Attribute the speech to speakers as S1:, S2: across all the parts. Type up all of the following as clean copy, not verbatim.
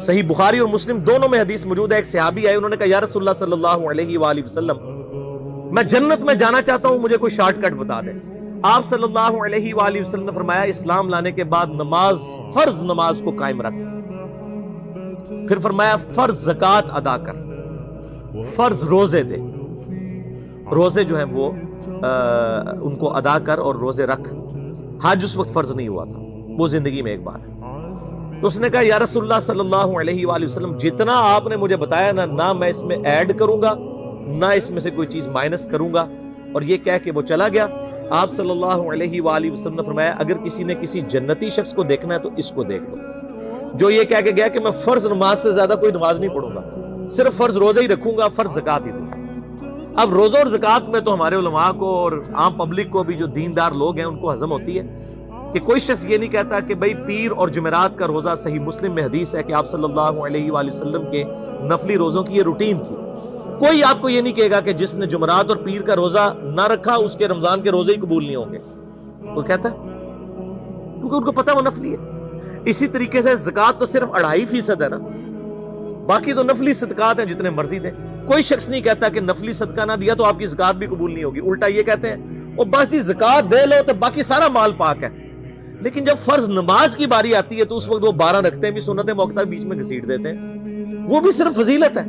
S1: صحیح بخاری اور مسلم دونوں میں حدیث موجود ہے. ایک صحابی آئے, انہوں نے کہا یا رسول اللہ صلی اللہ علیہ وآلہ وسلم, میں جنت میں جانا چاہتا ہوں, مجھے کوئی شارٹ کٹ بتا دیں. آپ صلی اللہ علیہ وآلہ وسلم نے فرمایا اسلام لانے کے بعد نماز, فرض نماز کو قائم رکھ. پھر فرمایا فرض زکوٰۃ ادا کر, فرض روزے دے, روزے جو ہیں وہ ان کو ادا کر اور روزے رکھ. حج اس وقت فرض نہیں ہوا تھا, وہ زندگی میں ایک بار ہے. تو اس نے کہا یا رسول اللہ صلی اللہ علیہ وآلہ وسلم, جتنا آپ نے مجھے بتایا نہ میں اس میں ایڈ کروں گا نہ اس میں سے کوئی چیز مائنس کروں گا. اور یہ کہہ کے وہ چلا گیا. آپ صلی اللہ علیہ وآلہ وسلم نے فرمایا اگر کسی نے کسی جنتی شخص کو دیکھنا ہے تو اس کو دیکھ لو, جو یہ کہہ کے گیا کہ میں فرض نماز سے زیادہ کوئی نماز نہیں پڑھوں گا, صرف فرض روزہ ہی رکھوں گا, فرض زکوٰۃ ہی دوں گا. اب روزہ اور زکوٰۃ میں تو ہمارے علماء کو اور عام پبلک کو بھی, جو دیندار لوگ ہیں, ان کو ہضم ہوتی ہے کہ کوئی شخص یہ نہیں کہتا کہ بھئی پیر اور جمعرات کا روزہ, صحیح مسلم میں حدیث ہے کہ آپ صلی اللہ علیہ وآلہ وسلم کے نفلی روزوں کی یہ روٹین تھی. کوئی آپ کو یہ نہیں کہے گا کہ جس نے جمعرات اور پیر کا روزہ نہ رکھا اس کے رمضان کے روزے ہی قبول نہیں ہوں گے. وہ کہتا ہے کیونکہ ان کو پتہ وہ نفلی ہے. اسی طریقے سے زکوٰۃ تو صرف 2.5% ہے نا, باقی تو نفلی صدقات ہیں جتنے مرضی دیں. کوئی شخص نہیں کہتا کہ نفلی صدقہ نہ دیا تو آپ کی زکوٰۃ بھی قبول نہیں ہوگی. الٹا یہ کہتے ہیں اور بس جی زکوٰۃ دے لو تو باقی سارا مال پاک ہے. لیکن جب فرض نماز کی باری آتی ہے تو اس وقت وہ 12 رکھتے ہیں بھی, سنت موقع بیچ میں گھسیٹ دیتے ہیں, وہ بھی صرف فضیلت ہے.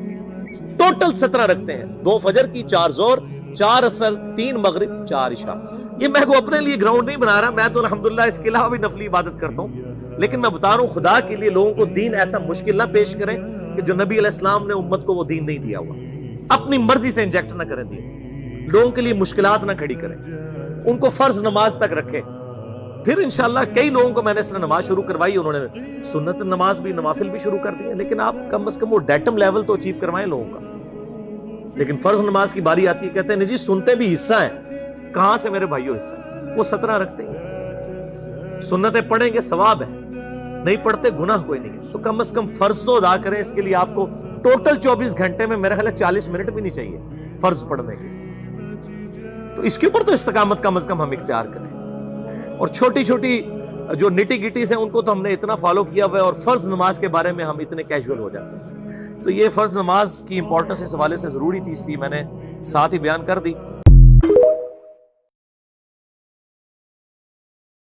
S1: ٹوٹل 17 رکھتے ہیں, 2 فجر کی, 4 ظہر, 4 عصر, 3 مغرب, 4 عشاء. یہ میں کو اپنے لیے گراؤنڈ نہیں بنا رہا, میں تو الحمدللہ اس کے علاوہ بھی نفلی عبادت کرتا ہوں. لیکن میں بتا رہا ہوں خدا کے لیے لوگوں کو دین ایسا مشکل نہ پیش کریں کہ جو نبی علیہ السلام نے امت کو وہ دین نہیں دیا ہوا. اپنی مرضی سے انجیکٹ نہ کریں دین, لوگوں کے لیے مشکلات نہ کھڑی کریں, ان کو فرض نماز تک رکھیں. پھر انشاءاللہ کئی لوگوں کو میں نے اس طرح نماز شروع کروائی, انہوں نے سنت نماز بھی, نوافل بھی شروع کر دی, لیکن آپ کم از کم وہ ڈیٹم لیول تو اچیو کروائیں لوگوں کا. لیکن فرض نماز کی باری آتی ہے, کہتے ہیں نہیں جی سنتے بھی حصہ ہیں. کہاں سے میرے بھائیوں حصہ ہے؟ وہ 17 رکھتے ہیں, سنتیں پڑھیں گے ثواب ہے, نہیں پڑھتے گناہ کوئی نہیں ہے. تو کم از کم فرض تو ادا کریں. اس کے لیے آپ کو ٹوٹل 24 گھنٹے میں میرا خیال ہے 40 منٹ بھی نہیں چاہیے فرض پڑھنے کے. تو اس کے اوپر تو استقامت کم از کم ہم اختیار کریں. اور چھوٹی چھوٹی جو نٹی گٹیز ہیں ان کو تو ہم نے اتنا فالو کیا ہوا ہے, اور فرض نماز کے بارے میں ہم اتنے کیجول ہو جاتے ہیں. تو یہ فرض نماز کی امپورٹنس اس حوالے سے ضروری تھی, اس لیے میں نے ساتھ ہی بیان کر دی.